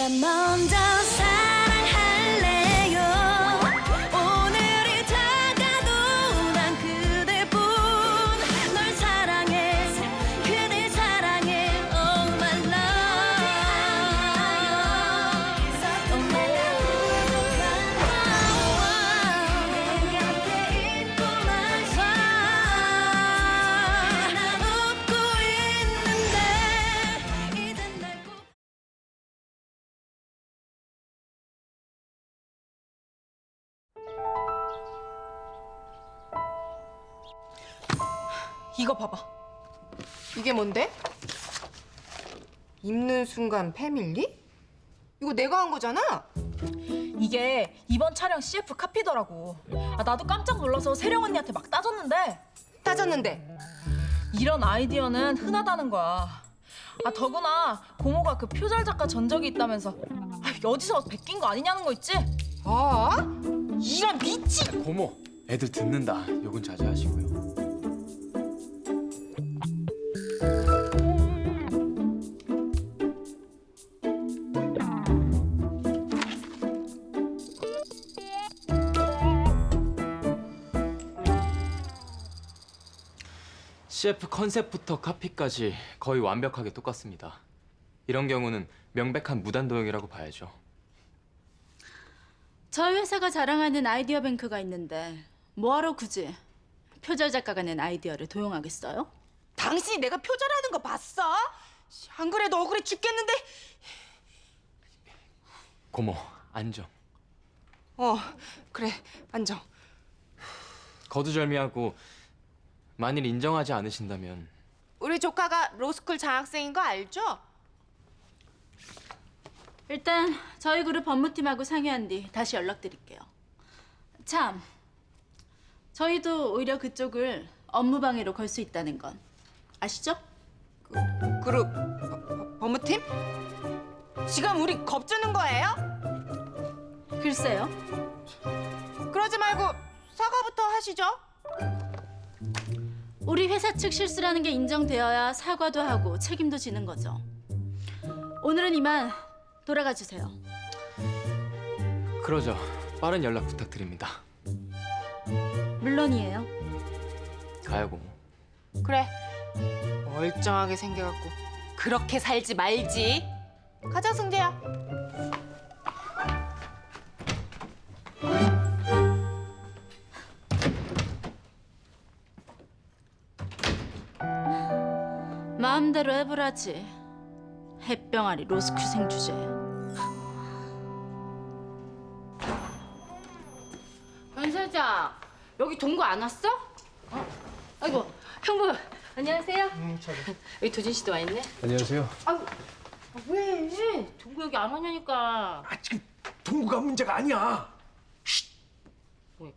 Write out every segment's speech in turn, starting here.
내가 먼저 사랑할래요. 오늘이 다가도 난 그대뿐 널 사랑해 그대 사랑해 Oh my love Oh my love 내 곁에 있고만 나 웃고 있는데 이젠 날 꼭 이거 봐봐. 이게 뭔데? 입는 순간 패밀리? 이거 내가 한 거잖아? 이게 이번 촬영 CF 카피더라고. 나도 깜짝 놀라서 세령 언니한테 막 따졌는데 따졌는데 이런 아이디어는 흔하다는 거야. 더구나 고모가 그 표절 작가 전적이 있다면서 어디서 베낀 거 아니냐는 거 있지? 아? 이런 미친! 고모, 애들 듣는다. 욕은 자제하시고요. CF 컨셉부터 카피까지 거의 완벽하게 똑같습니다. 이런 경우는 명백한 무단도용이라고 봐야죠. 저희 회사가 자랑하는 아이디어 뱅크가 있는데 뭐하러 굳이 표절 작가가 낸 아이디어를 도용하겠어요? 당신이 내가 표절하는 거 봤어? 안 그래도 억울해 죽겠는데. 고모, 안정. 그래 안정. 거두절미하고 만일 인정하지 않으신다면 우리 조카가 로스쿨 장학생인 거 알죠? 일단 저희 그룹 법무팀하고 상의한 뒤 다시 연락드릴게요. 참, 저희도 오히려 그쪽을 업무방해로 걸 수 있다는 건 아시죠? 그룹 법무팀? 지금 우리 겁주는 거예요? 글쎄요. 그러지 말고 사과부터 하시죠. 우리 회사 측 실수라는 게 인정되어야 사과도 하고 책임도 지는 거죠. 오늘은 이만 돌아가 주세요. 그러죠. 빠른 연락 부탁드립니다. 물론이에요. 가요, 고모. 그래 멀쩡하게 생겨갖고 그렇게 살지 말지. 가자 승재야. 마음대로 해보라지. 햇병아리 로스쿨생 주제에. 변 사장, 여기 동거 안 왔어? 아이고, 형부, 안녕하세요. 여기 도진 씨도 와 있네. 안녕하세요. 왜? 동거 여기 안 왔냐니까. 지금 동구가 문제가 아니야. 왜?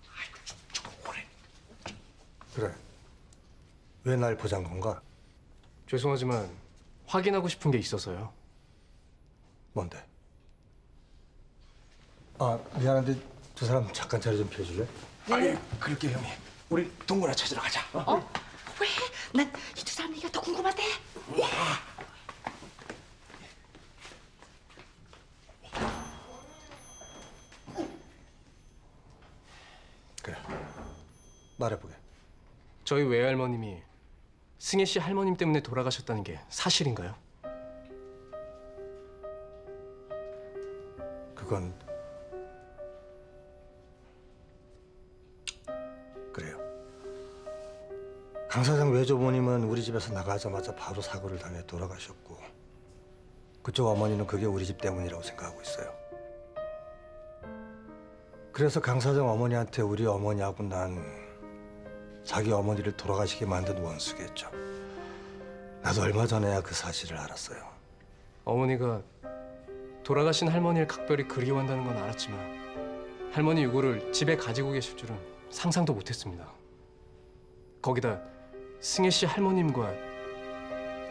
아이고, 저거 오래. 그래. 왜 날 보잔 건가? 죄송하지만 확인하고 싶은 게 있어서요. 뭔데? 미안한데 두 사람 잠깐 자리 좀 비워줄래? 아니, 그럴게 형님. 우리 동구나 찾으러 가자. 왜? 난 이 두 사람 얘기가 더 궁금하대. 그래. 말해보게. 저희 외할머님이 승혜 씨 할머님 때문에 돌아가셨다는 게 사실인가요? 그건 그래요. 강 사장 외조부님은 우리 집에서 나가자마자 바로 사고를 당해 돌아가셨고 그쪽 어머니는 그게 우리 집 때문이라고 생각하고 있어요. 그래서 강 사장 어머니한테 우리 어머니하고 난 자기 어머니를 돌아가시게 만든 원수겠죠. 나도 얼마 전에야 그 사실을 알았어요. 어머니가 돌아가신 할머니를 각별히 그리워한다는 건 알았지만 할머니 유골을 집에 가지고 계실 줄은 상상도 못했습니다. 거기다 승혜 씨 할머님과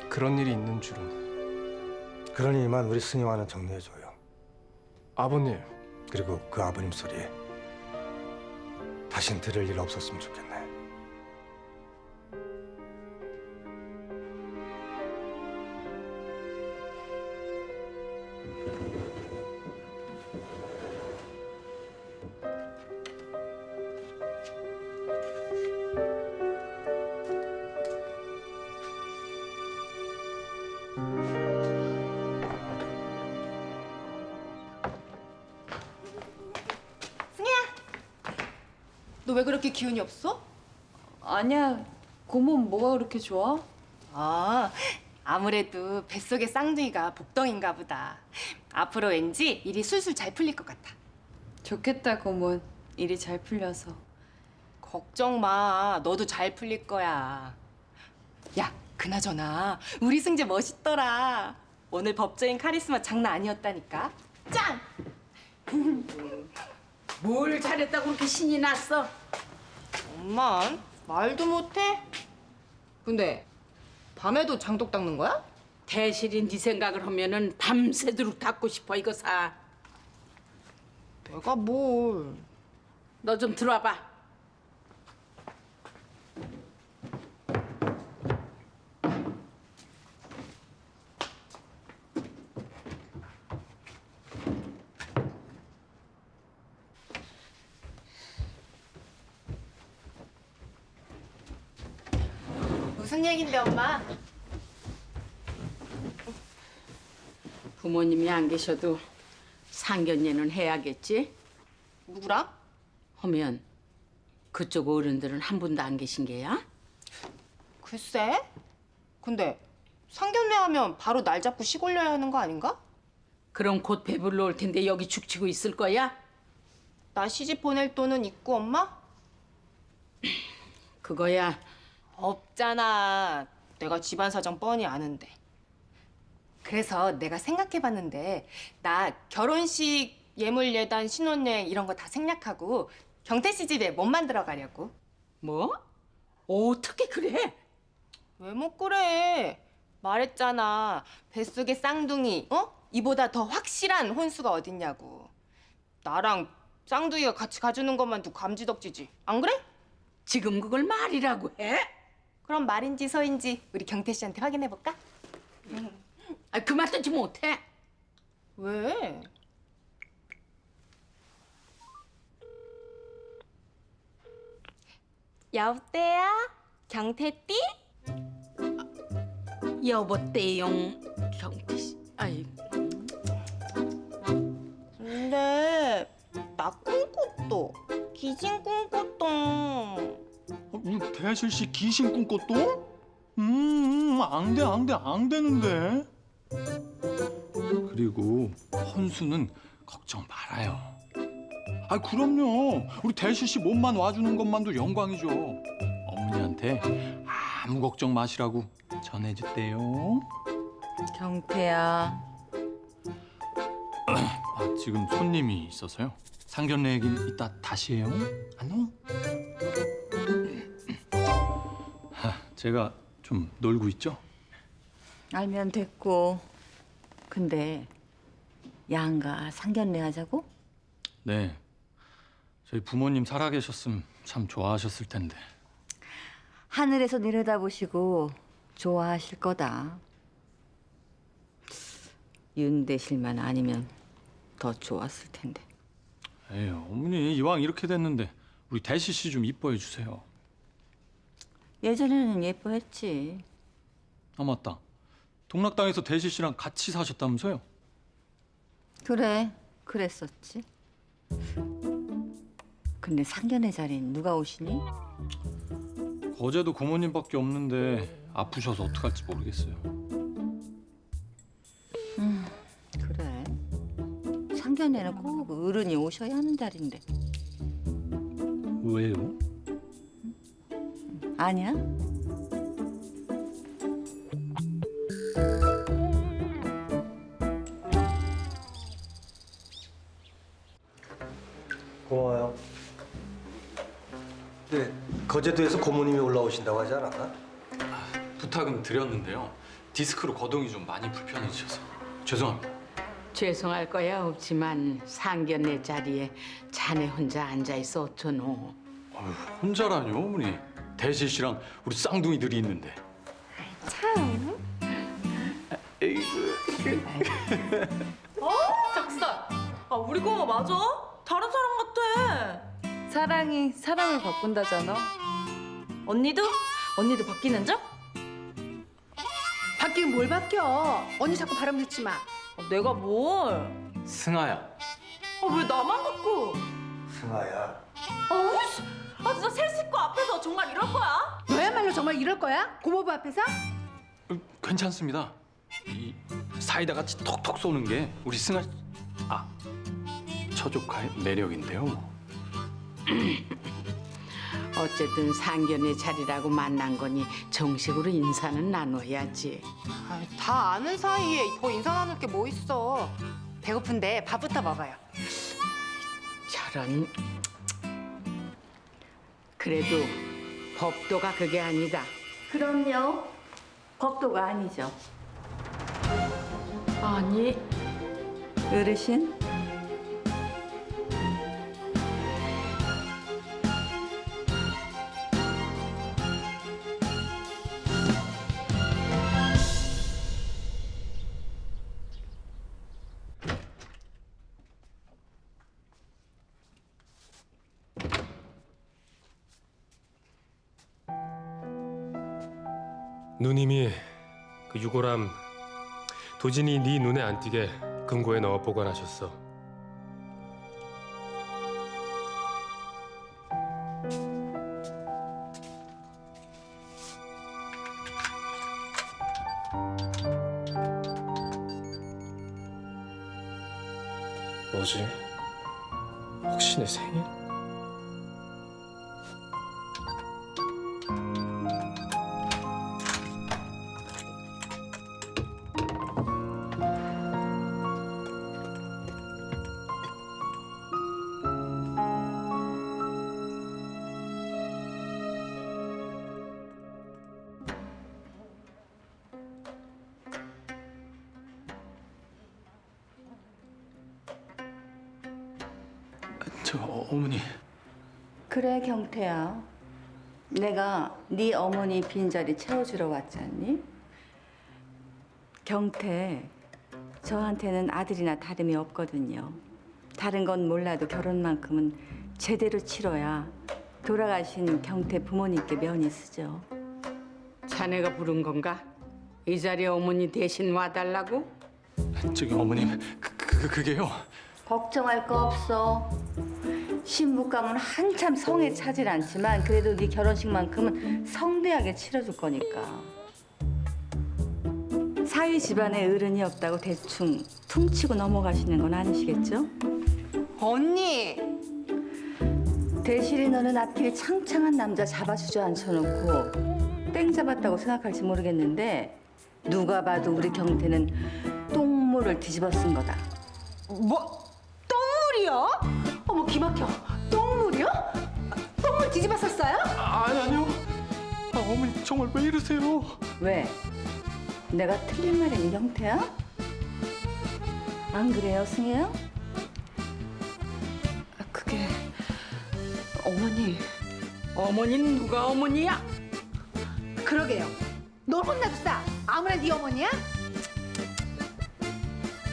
그런 일이 있는 줄은. 그러니 이만 우리 승희와는 정리해줘요. 아버님, 그리고 그 아버님 소리에 다신 들을 일 없었으면 좋겠네. 너 왜 그렇게 기운이 없어? 아니야, 고모는 뭐가 그렇게 좋아? 아, 아무래도 뱃속의 쌍둥이가 복덩인가 보다. 앞으로 왠지 일이 술술 잘 풀릴 것 같아. 좋겠다, 고모. 일이 잘 풀려서. 걱정 마. 너도 잘 풀릴 거야. 야, 그나저나 우리 승재 멋있더라. 오늘 법조인 카리스마 장난 아니었다니까. 짱! 뭘 잘했다고 그렇게 신이 났어? 엄만 말도 못해? 근데 밤에도 장독 닦는 거야? 대실이 네 생각을 하면은 밤새도록 닦고 싶어 이거 사. 내가 뭘? 너 좀 들어와봐. 무슨 얘긴데 엄마? 부모님이 안 계셔도 상견례는 해야겠지? 누구랑? 하면 그쪽 어른들은 한 분도 안 계신 게야? 글쎄. 근데 상견례 하면 바로 날 잡고 식 올려야 하는 거 아닌가? 그럼 곧 배불러 올 텐데 여기 죽치고 있을 거야? 나 시집 보낼 돈은 있고 엄마? 그거야 없잖아. 내가 집안 사정 뻔히 아는데. 그래서 내가 생각해봤는데 나 결혼식 예물 예단 신혼여행 이런 거 다 생략하고 경태 씨 집에 몸만 들어가려고. 뭐? 어떻게 그래? 왜 못 그래? 말했잖아. 뱃속의 쌍둥이, 이보다 더 확실한 혼수가 어딨냐고. 나랑 쌍둥이가 같이 가주는 것만 두고 감지덕지지. 안 그래? 지금 그걸 말이라고 해? 그럼 말인지 서인지 우리 경태 씨한테 확인해볼까? 아, 그 말 듣지 못해. 왜? 여보세요? 경태띠? 여보떼용 경태 씨. 아이, 근데 나 꿈꿨어. 귀신 꿈꿨어. 우리 대실 씨 귀신 꿈꿨도? 안 되는데. 그리고 헌수는 걱정 말아요. 아, 그럼요. 우리 대실 씨 몸만 와주는 것만도 영광이죠. 어머니한테 아무 걱정 마시라고 전해줬대요. 경태야. 아, 지금 손님이 있어서요. 상견례 얘기는 이따 다시 해요. 안녕. 제가 좀 놀고 있죠? 알면 됐고. 근데 양가 상견례 하자고? 네. 저희 부모님 살아계셨으면 참 좋아하셨을 텐데. 하늘에서 내려다보시고 좋아하실 거다. 윤대실만 아니면 더 좋았을 텐데. 에이, 어머니 이왕 이렇게 됐는데 우리 대시 씨 좀 이뻐해 주세요. 예전에는 예뻐했지. 아, 맞다. 동락당에서 대시 씨랑 같이 사셨다면서요? 그래, 그랬었지. 근데 상견례 자리는 누가 오시니? 어제도 고모님밖에 없는데 아프셔서 어떡할지 모르겠어요. 그래. 상견례는 꼭 어른이 오셔야 하는 자리인데. 왜요? 아니야? 고마워요. 네, 거제도에서 고모님이 올라오신다고 하지 않았나? 부탁은 드렸는데요. 디스크로 거동이 좀 많이 불편해지셔서 죄송합니다. 죄송할 거야 없지만 상견례 자리에 자네 혼자 앉아 있어 어쩌노. 아유, 혼자라뇨, 어머니. 대시 씨랑 우리 쌍둥이들이 있는데. 작살. 아, 우리 고모 맞아? 다른 사람 같아. 사랑이 사랑을 바꾼다잖아. 언니도? 언니도 바뀌는 적? 바뀌 바뀌긴 뭘 바뀌어. 언니 자꾸 바람 넣지 마. 내가 뭘? 승아야. 왜 나만 갖고? 승아야. 진짜 새 식구 앞에서 정말 이럴 거야? 너야말로 정말 이럴 거야? 고모부 앞에서? 괜찮습니다. 이 사이다 같이 톡톡 쏘는 게 우리 승아 처조카의 매력인데요. 뭐. 어쨌든 상견례 자리라고 만난 거니 정식으로 인사는 나눠야지. 다 아는 사이에 더 인사 나눌 게 뭐 있어. 배고픈데 밥부터 먹어요. 저런. 그래도 법도가 그게 아니다. 그럼요. 법도가 아니죠. 아니, 어르신? 누님이 그 유골함 도진이 네 눈에 안 띄게 금고에 넣어 보관하셨어. 뭐지? 혹시 내 생일? 저 어머니. 그래 경태야. 내가 네 어머니 빈자리 채워주러 왔잖니? 경태, 저한테는 아들이나 다름이 없거든요. 다른 건 몰라도 결혼만큼은 제대로 치러야 돌아가신 경태 부모님께 면이 쓰죠. 자네가 부른 건가? 이 자리에 어머니 대신 와달라고? 저기 어머님, 그게요. 걱정할 거 없어. 신부감은 한참 성에 차질 않지만 그래도 네 결혼식만큼은 성대하게 치러줄 거니까. 사위 집안에 어른이 없다고 대충 퉁치고 넘어가시는 건 아니시겠죠? 언니! 대실이 너는 앞길이 창창한 남자 잡아주저 앉혀놓고 땡 잡았다고 생각할지 모르겠는데 누가 봐도 우리 경태는 똥물을 뒤집어 쓴 거다. 뭐? 똥물이요? 어머 기막혀. 똥물이요? 똥물 뒤집어 썼어요? 아니요. 어머니 정말 왜 이러세요? 왜? 내가 틀린 말이니 경태야? 안 그래요 승혜야? 그게 어머니. 어머니는 누가 어머니야? 그러게요. 널 혼나도 싸. 아무나 네 어머니야?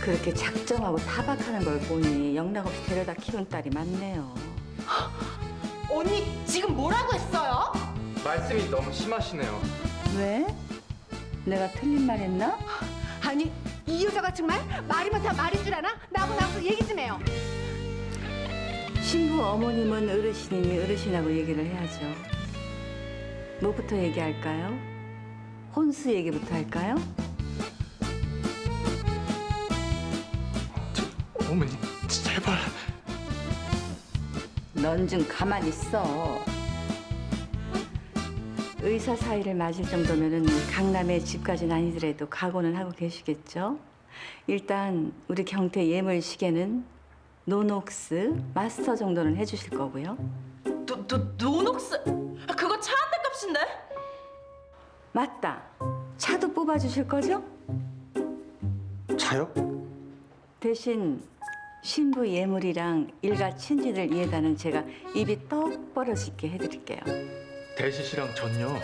그렇게 작정하고 타박하는 걸 보니 영락없이 데려다 키운 딸이 많네요. 언니 지금 뭐라고 했어요? 말씀이 너무 심하시네요. 왜? 내가 틀린 말 했나? 아니 이 여자가 정말 말이면 다 말인 줄 아나? 나하고 나와서 얘기 좀 해요. 신부 어머님은 어르신이니 어르신하고 얘기를 해야죠. 뭐부터 얘기할까요? 혼수 얘기부터 할까요? 어머니, 제발. 넌 좀 가만히 있어. 의사 사이를 맞을 정도면은 강남에 집까지는 아니더라도 각오는 하고 계시겠죠? 일단 우리 경태 예물 시계는 노녹스 마스터 정도는 해주실 거고요. 노녹스? 그거 차 한 대 값인데? 맞다. 차도 뽑아주실 거죠? 차요? 대신 신부 예물이랑 일가 친지들 이해다는 제가 입이 떡 벌어지게 해드릴게요. 대시 씨랑 전요.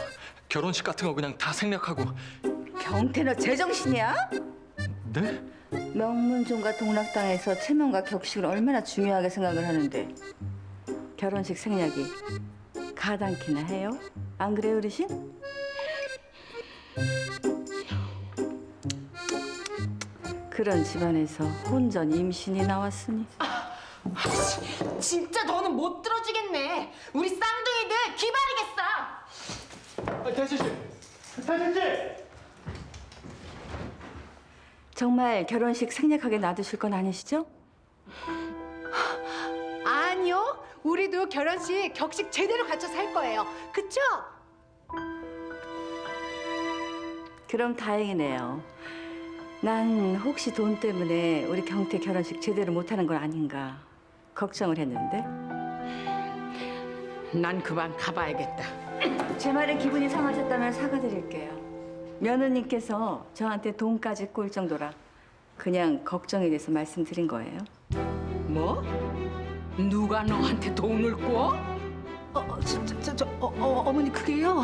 결혼식 같은 거 그냥 다 생략하고. 경태 너 제정신이야? 네? 명문종과 동락당에서 체면과 격식을 얼마나 중요하게 생각을 하는데 결혼식 생략이 가당키나 해요? 안 그래요 어르신? 그런 집안에서 혼전 임신이 나왔으니 진짜 너는 못 들어주겠네. 우리 쌍둥이들 기발이겠어. 태진 씨, 태진 씨. 정말 결혼식 생략하게 놔두실 건 아니시죠? 아니요. 우리도 결혼식 격식 제대로 갖춰서 할 거예요. 그쵸? 그럼 다행이네요. 난 혹시 돈 때문에 우리 경태 결혼식 제대로 못하는 건 아닌가 걱정을 했는데. 난 그만 가봐야겠다. 제 말에 기분이 상하셨다면 사과드릴게요. 며느님께서 저한테 돈까지 꼴 정도라 그냥 걱정이 돼서 말씀드린 거예요. 뭐? 누가 너한테 돈을 꿔? 어머니 그게요.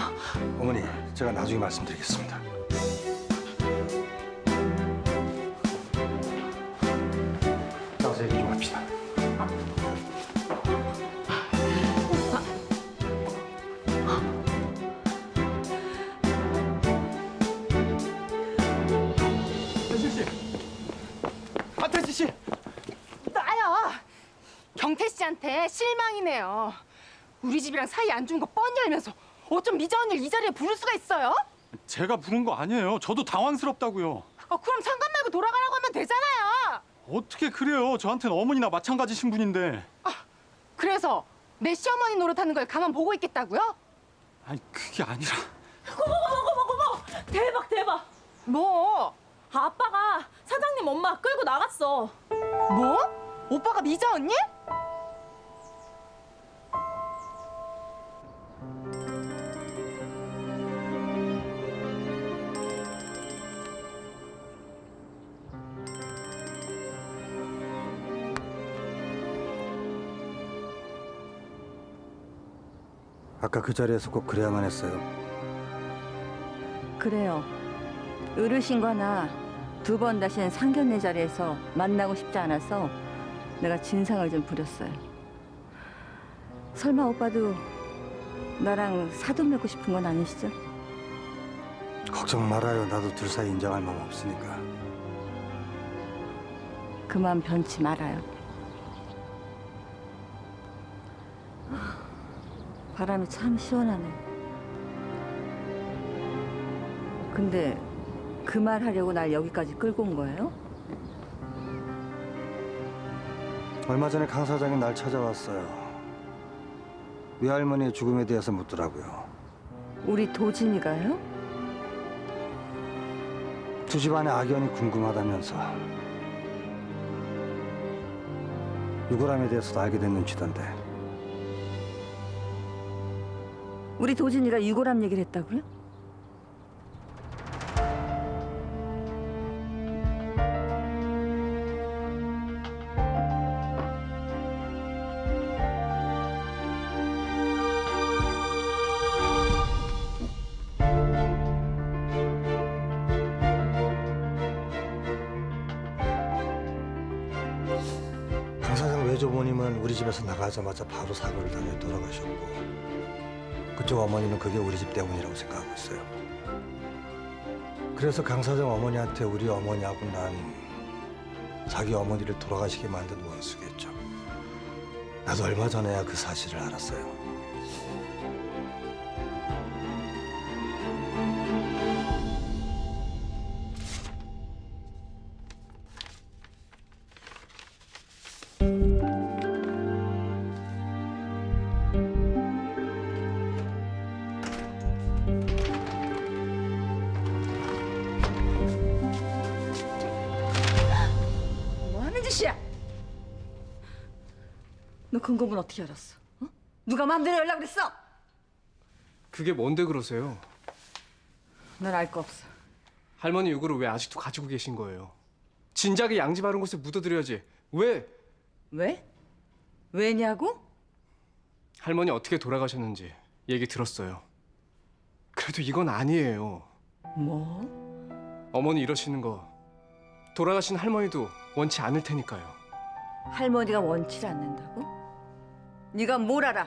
어머니, 제가 나중에 말씀드리겠습니다. 나가서 얘기 좀 합시다. 태진 씨. 태진 씨. 나요. 경태 씨한테 실망이네요. 우리 집이랑 사이 안 좋은 거 뻔히 알면서 어쩜 미자 언니를 이 자리에 부를 수가 있어요? 제가 부른 거 아니에요. 저도 당황스럽다고요. 그럼 상관 말고 돌아가라고 하면 되잖아요. 어떻게 그래요? 저한테는 어머니나 마찬가지 신분인데. 그래서 내 시어머니 노릇하는 걸 가만 보고 있겠다고요? 아니 그게 아니라. 어머 대박 대박. 뭐? 아빠가 사장님 엄마 끌고 나갔어. 뭐? 오빠가 미자 언니? 아까 그 자리에서 꼭 그래야만 했어요. 그래요. 어르신과 나 두 번 다시는 상견례 자리에서 만나고 싶지 않아서 내가 진상을 좀 부렸어요. 설마 오빠도 나랑 사돈 맺고 싶은 건 아니시죠? 걱정 말아요. 나도 둘 사이 인정할 마음 없으니까. 그만 변치 말아요. 바람이 참 시원하네. 근데 그 말 하려고 날 여기까지 끌고 온 거예요? 얼마 전에 강 사장이 날 찾아왔어요. 외할머니의 죽음에 대해서 묻더라고요. 우리 도진이가요? 두 집안의 악연이 궁금하다면서. 유골함에 대해서도 알게 된 눈치던데. 우리 도진이가 유골함 얘기를 했다고요? 강 사장 외조모님은 우리 집에서 나가자마자 바로 사고를 당해 돌아가셨고 그쪽 어머니는 그게 우리 집 때문이라고 생각하고 있어요. 그래서 강 사장 어머니한테 우리 어머니하고 난 자기 어머니를 돌아가시게 만든 원수겠죠. 나도 얼마 전에야 그 사실을 알았어요. 뭐 하는 짓이야? 너 근거문 어떻게 알았어? 어? 누가 마음대로 연락을 했어? 그게 뭔데 그러세요? 넌 알 거 없어. 할머니 유골을 왜 아직도 가지고 계신 거예요? 진작에 양지 바른 곳에 묻어드려야지. 왜? 왜? 왜냐고? 할머니 어떻게 돌아가셨는지 얘기 들었어요. 그래도 이건 아니에요. 뭐? 어머니 이러시는 거 돌아가신 할머니도 원치 않을 테니까요. 할머니가 원치를 않는다고? 네가 뭘 알아?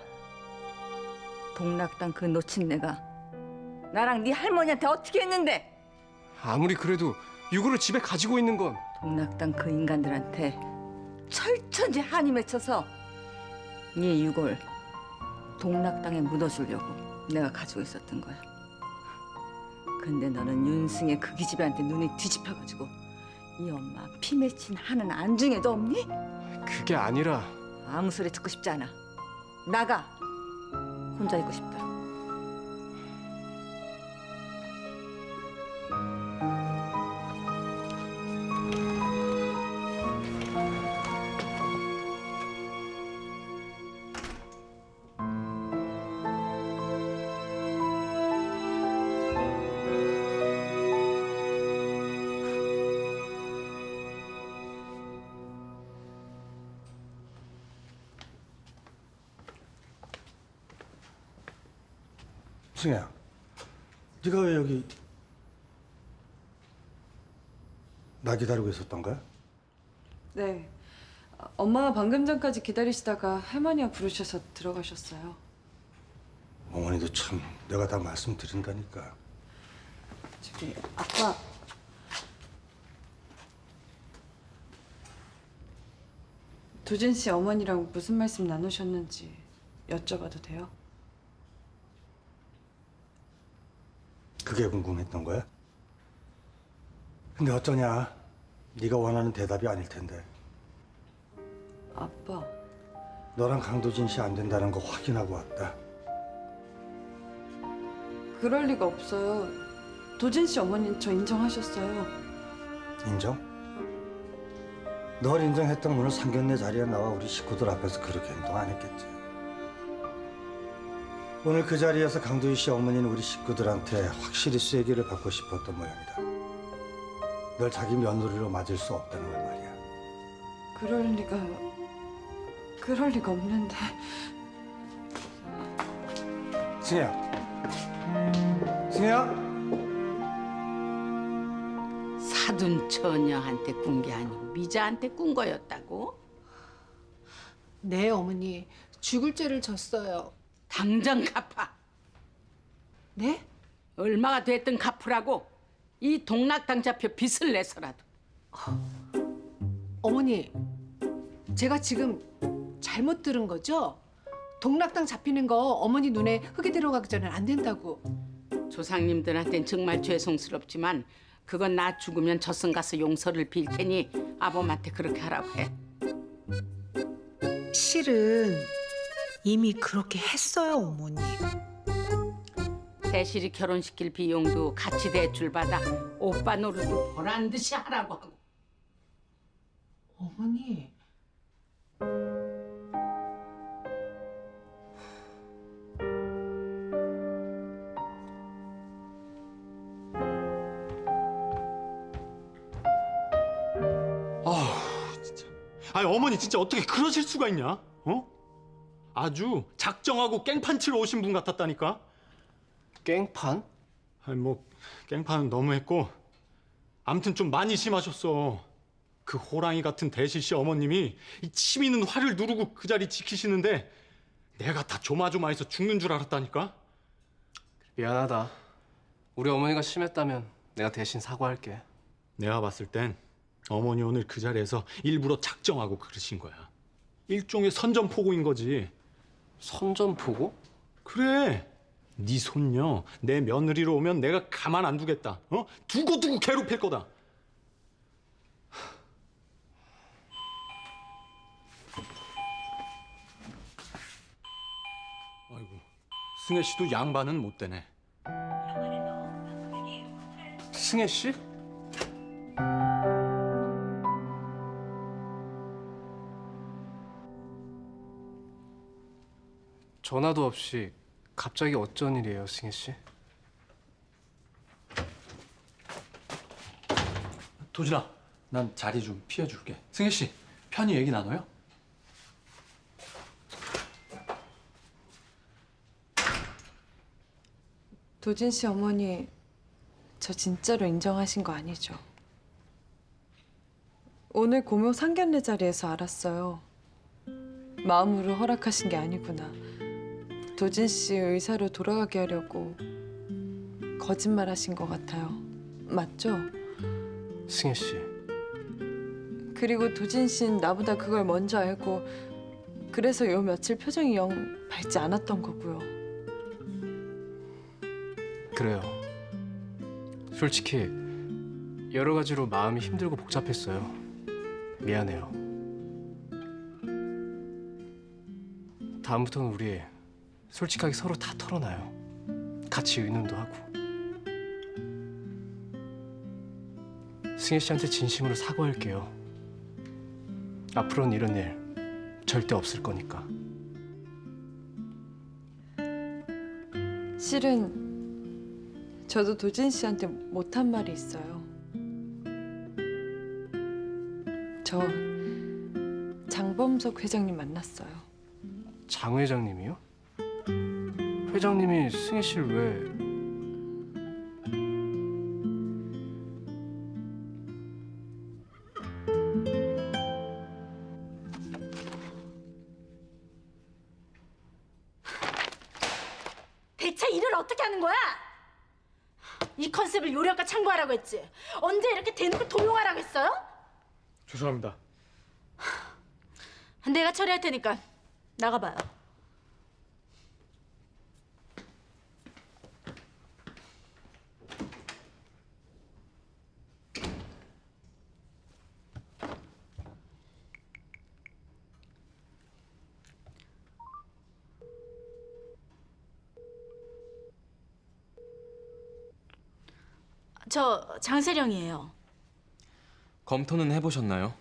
동락당 그 놓친 내가 나랑 네 할머니한테 어떻게 했는데? 아무리 그래도 유골을 집에 가지고 있는 건 동락당 그 인간들한테 철천지 한이 맺혀서 이 유골 동락당에 묻어주려고 내가 가지고 있었던 거야. 근데 너는 윤승의 그 기집애한테 눈이 뒤집혀가지고 이 엄마 피 맺힌 한은 안중에도 없니? 그게 아니라 아무 소리 듣고 싶지 않아. 나가. 혼자 있고 싶다. 승혜야, 네가 왜 여기 나 기다리고 있었던 거야? 네. 엄마가 방금 전까지 기다리시다가 할머니가 부르셔서 들어가셨어요. 어머니도 참 내가 다 말씀드린다니까. 저기 아빠. 도진 씨 어머니랑 무슨 말씀 나누셨는지 여쭤봐도 돼요? 그게 궁금했던 거야? 근데 어쩌냐? 네가 원하는 대답이 아닐 텐데. 아빠. 너랑 강도진 씨 안 된다는 거 확인하고 왔다. 그럴 리가 없어요. 도진 씨 어머니는 저 인정하셨어요. 인정? 널 인정했던 오늘 상견례 자리에 나와 우리 식구들 앞에서 그렇게 행동 안 했겠지. 오늘 그 자리에서 강도희 씨 어머니는 우리 식구들한테 확실히 쐐기를 받고 싶었던 모양이다. 널 자기 며느리로 맞을 수 없다는 걸 말이야. 그럴 리가 없는데. 승혜야. 승혜야. 사돈 처녀한테 꾼 게 아니고 미자한테 꾼 거였다고? 네, 어머니. 죽을 죄를 졌어요. 당장 갚아. 네? 얼마가 됐든 갚으라고. 이 동락당 잡혀 빚을 내서라도. 어머니, 제가 지금 잘못 들은 거죠? 동락당 잡히는 거 어머니 눈에 흙이 들어가기 전엔 안 된다고. 조상님들한텐 정말 죄송스럽지만 그건 나 죽으면 저승 가서 용서를 빌 테니 아범한테 그렇게 하라고 해. 실은 이미 그렇게 했어요, 어머니. 대실이 결혼시킬 비용도 같이 대출 받아 오빠 노릇도 보란 듯이 하라고 하고. 어머니. 진짜. 아니 어머니 진짜 어떻게 그러실 수가 있냐? 어? 아주 작정하고 깽판 치러 오신 분 같았다니까. 깽판? 아니 뭐 깽판은 너무했고 아무튼 좀 많이 심하셨어. 그 호랑이 같은 대실 씨 어머님이 이 치미는 활을 누르고 그 자리 지키시는데 내가 다 조마조마해서 죽는 줄 알았다니까. 미안하다. 우리 어머니가 심했다면 내가 대신 사과할게. 내가 봤을 땐 어머니 오늘 그 자리에서 일부러 작정하고 그러신 거야. 일종의 선전포고인 거지. 선전포고? 그래. 네 손녀 내 며느리로 오면 내가 가만 안 두겠다. 어? 두고두고 괴롭힐 거다. 아이고, 승혜 씨도 양반은 못 되네. 승혜 씨? 전화도 없이 갑자기 어쩐 일이에요, 승혜 씨? 도진아, 난 자리 좀 피해줄게. 승혜 씨, 편히 얘기 나눠요? 도진 씨 어머니 저 진짜로 인정하신 거 아니죠? 오늘 고모 상견례 자리에서 알았어요. 마음으로 허락하신 게 아니구나. 도진 씨 의사로 돌아가게 하려고 거짓말하신 것 같아요. 맞죠? 승혜 씨, 그리고 도진 씨는 나보다 그걸 먼저 알고 그래서 요 며칠 표정이 영 밝지 않았던 거고요. 그래요. 솔직히 여러 가지로 마음이 힘들고 복잡했어요. 미안해요. 다음부터는 우리 솔직하게 서로 다 털어놔요. 같이 의논도 하고. 승혜 씨한테 진심으로 사과할게요. 앞으로는 이런 일 절대 없을 거니까. 실은 저도 도진 씨한테 못한 말이 있어요. 저 장범석 회장님 만났어요. 장 회장님이요? 회장님이 승혜 씨를 왜... 대체 일을 어떻게 하는 거야? 이 컨셉을 요리학과 참고하라고 했지. 언제 이렇게 대놓고 도용하라고 했어요? 죄송합니다. 내가 처리할 테니까 나가봐요. 저 장세령이에요. 검토는 해보셨나요?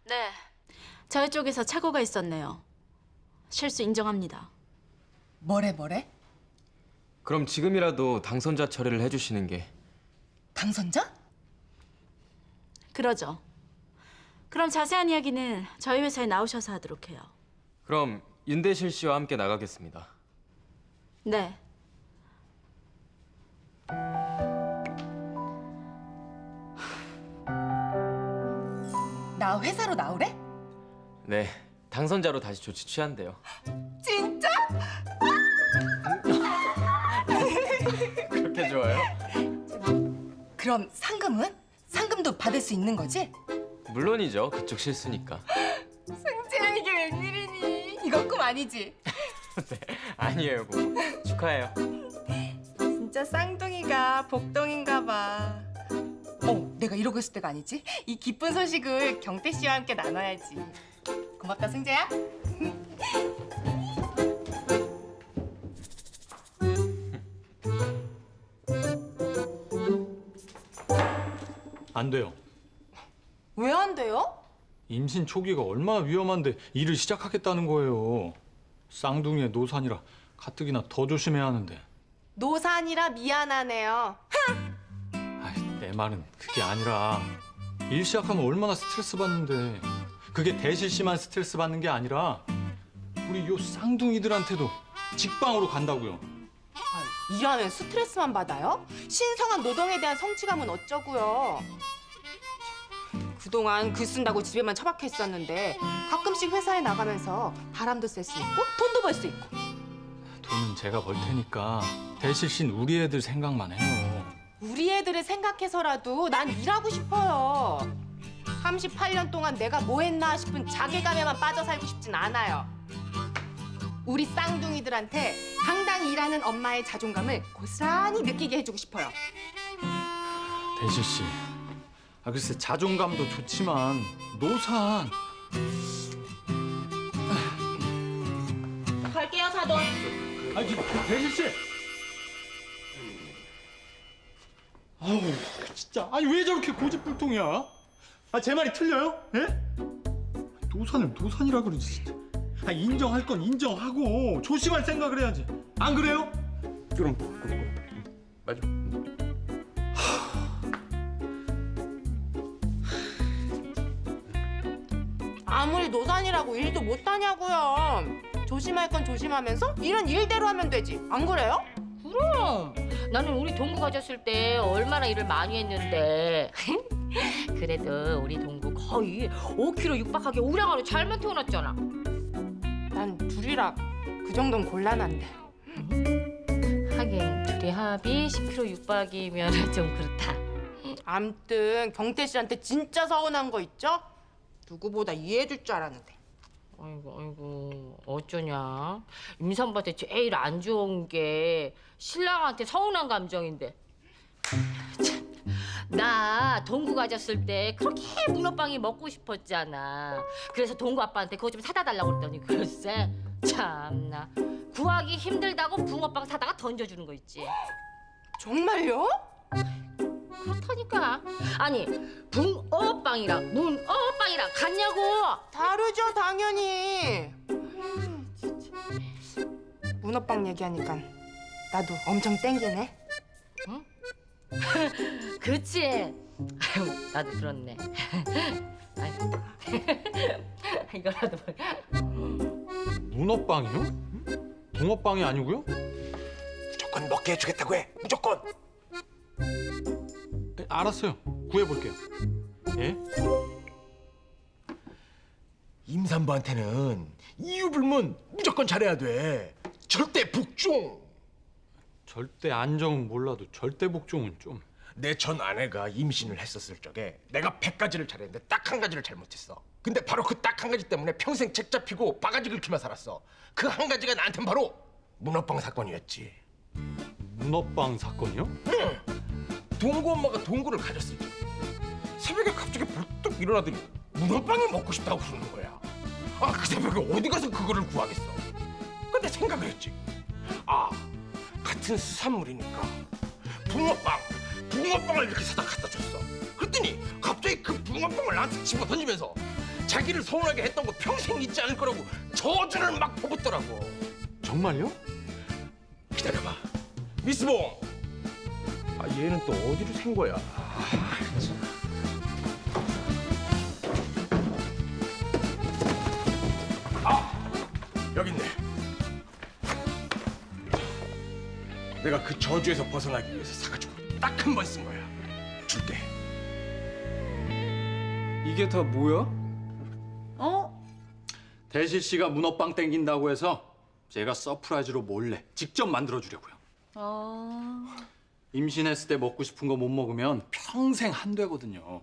네. 저희 쪽에서 착오가 있었네요. 실수 인정합니다. 뭐래? 그럼 지금이라도 당선자 처리를 해주시는 게. 당선자? 그러죠. 그럼 자세한 이야기는 저희 회사에 나오셔서 하도록 해요. 그럼 윤대실 씨와 함께 나가겠습니다. 네. 나 회사로 나오래? 네, 당선자로 다시 조치 취한대요. 진짜? 그렇게 좋아요? 그럼 상금은? 상금도 받을 수 있는 거지? 물론이죠. 그쪽 실수니까. 승재야, 이게 웬일이니? 이거 꿈 아니지? 네, 아니에요, 고모. 축하해요. 진짜 쌍둥이가 복덩인가 봐. 내가 이러고 있을 때가 아니지? 이 기쁜 소식을 경태 씨와 함께 나눠야지. 고맙다, 승재야. 안 돼요. 왜 안 돼요? 임신 초기가 얼마나 위험한데 일을 시작하겠다는 거예요. 쌍둥이의 노산이라 가뜩이나 더 조심해야 하는데. 노산이라 미안하네요. 내 말은 그게 아니라 일 시작하면 얼마나 스트레스 받는데 그게 대실 씨만 스트레스 받는 게 아니라 우리 요 쌍둥이들한테도 직방으로 간다고요. 일하면 스트레스만 받아요? 신성한 노동에 대한 성취감은 어쩌고요? 그동안 글 쓴다고 집에만 처박혀 있었는데 가끔씩 회사에 나가면서 바람도 쐴 수 있고 돈도 벌 수 있고. 돈은 제가 벌 테니까 대실 씨는 우리 애들 생각만 해요. 우리 애들을 생각해서라도 난 일하고 싶어요. 38년 동안 내가 뭐 했나 싶은 자괴감에만 빠져 살고 싶진 않아요. 우리 쌍둥이들한테 당당히 일하는 엄마의 자존감을 고스란히 느끼게 해주고 싶어요. 대실 씨, 글쎄 자존감도 좋지만 노산. 갈게요, 사돈. 대실 씨. 아우 진짜 왜 저렇게 고집불통이야? 제 말이 틀려요? 예? 노산을 노산이라 그러지 진짜. 인정할 건 인정하고 조심할 생각을 해야지. 안 그래요? 그럼 맞아. 아무리 노산이라고 일도 못하냐고요. 조심할 건 조심하면서 일은 일대로 하면 되지. 안 그래요? 그럼 나는 우리 동구 가졌을 때 얼마나 일을 많이 했는데. 그래도 우리 동구 거의 5kg 육박하게 우량아로 잘만 태어났잖아. 난 둘이라 그 정도는 곤란한데. 하긴 둘이 합이 10kg 육박이면 좀 그렇다. 암튼 경태 씨한테 진짜 서운한 거 있죠? 누구보다 이해해줄 줄 알았는데. 아이고 어쩌냐. 임산부한테 제일 안 좋은 게 신랑한테 서운한 감정인데. 참, 나 동구 가졌을 때 그렇게 문어빵이 먹고 싶었잖아. 그래서 동구 아빠한테 그거 좀 사다 달라고 그랬더니 글쎄 참나 구하기 힘들다고 붕어빵 사다가 던져주는 거 있지. 정말요? 그렇다니까. 아니 붕어빵이랑 문어빵이랑 같냐고. 다르죠 당연히. 진짜. 문어빵 얘기하니까 나도 엄청 땡기네. 응? 그치. 아유 나도 들었네. 아유. 이거라도 문어빵이요? 붕어빵이 아니고요? 무조건 먹게 해주겠다고 해. 무조건. 네, 알았어요. 구해볼게요. 예? 임산부한테는 이유 불문 무조건 잘해야 돼. 절대 복종. 절대 안정은 몰라도 절대 복종은 좀. 내 전 아내가 임신을 했었을 적에 내가 100가지를 잘했는데 딱 한 가지를 잘못했어. 근데 바로 그 딱 한 가지 때문에 평생 책 잡히고 바가지 긁히며 살았어. 그 한 가지가 나한텐 바로 문어빵 사건이었지. 문어빵 사건이요? 응. 동구 엄마가 동구를 가졌을 때 새벽에 갑자기 벌떡 일어나더니 문어빵이 먹고 싶다고 그러는 거야. 아, 그 새벽에 어디 가서 그거를 구하겠어. 근데 생각을 했지. 아, 같은 수산물이니까 붕어빵을 이렇게 사다 갖다 줬어. 그랬더니 갑자기 그 붕어빵을 나한테 집어 던지면서 자기를 서운하게 했던 거 평생 잊지 않을 거라고 저주를 막 퍼붓더라고. 정말요? 기다려봐. 미스봉. 아, 얘는 또 어디로 샌 거야? 여기 있네. 내가 그 저주에서 벗어나기 위해서 사가지고 딱 한 번 쓴 거야. 줄게. 이게 다 뭐야? 대실 씨가 문어빵 땡긴다고 해서 제가 서프라이즈로 몰래 직접 만들어 주려고요. 임신했을 때 먹고 싶은 거 못 먹으면 평생 한되거든요.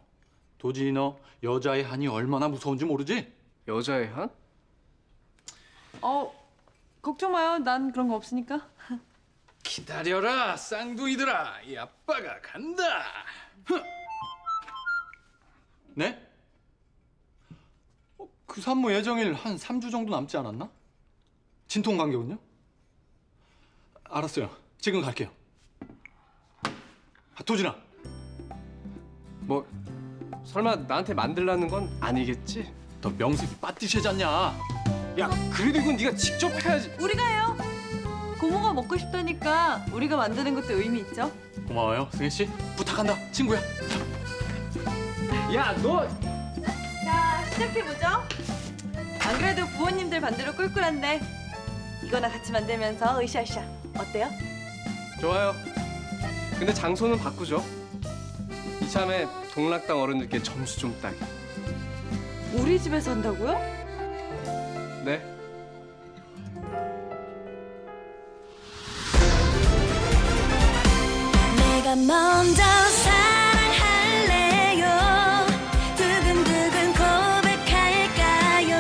도진이 너 여자의 한이 얼마나 무서운지 모르지? 여자의 한? 걱정 마요. 난 그런 거 없으니까. 기다려라 쌍둥이들아. 이 아빠가 간다. 네? 그 산모 예정일 한 3주 정도 남지 않았나? 진통 간격은요? 알았어요. 지금 갈게요. 도진아. 뭐 설마 나한테 만들라는 건 아니겠지? 너 명색이 빠띠시잖냐. 야, 그래도 이건 네가 직접 해야지. 우리가 해요. 고모가 먹고 싶다니까 우리가 만드는 것도 의미 있죠. 고마워요, 승희 씨. 부탁한다, 친구야. 야, 너. 자, 시작해보죠. 안 그래도 부모님들 반대로 꿀꿀한데 이거나 같이 만들면서 으쌰으쌰. 어때요? 좋아요. 근데 장소는 바꾸죠. 이참에 동락당 어른들께 점수 좀 따게. 우리 집에서 한다고요? 네. 내가 먼저 사랑할래요. 두근두근 고백할까요.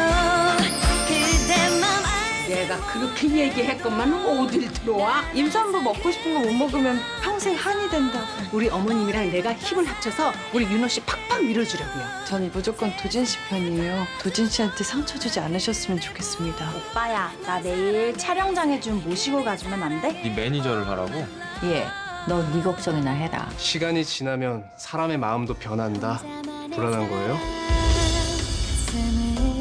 그대 맘 내가 그렇게 얘기했건만 어딜 들어와? 임산부 먹고 싶은 거 못 먹으면 평생 한이 된다고. 우리 어머님이랑 내가 힘을 합쳐서 우리 윤호 씨 팍팍 밀어주려고요. 전 무조건 도진 씨 편이에요. 도진 씨한테 상처 주지 않으셨으면 좋겠습니다. 오빠야, 나 내일 촬영장에 좀 모시고 가주면 안 돼? 네 매니저를 하라고? 예, 너 네 걱정이나 해라. 시간이 지나면 사람의 마음도 변한다. 불안한 거예요? 가슴을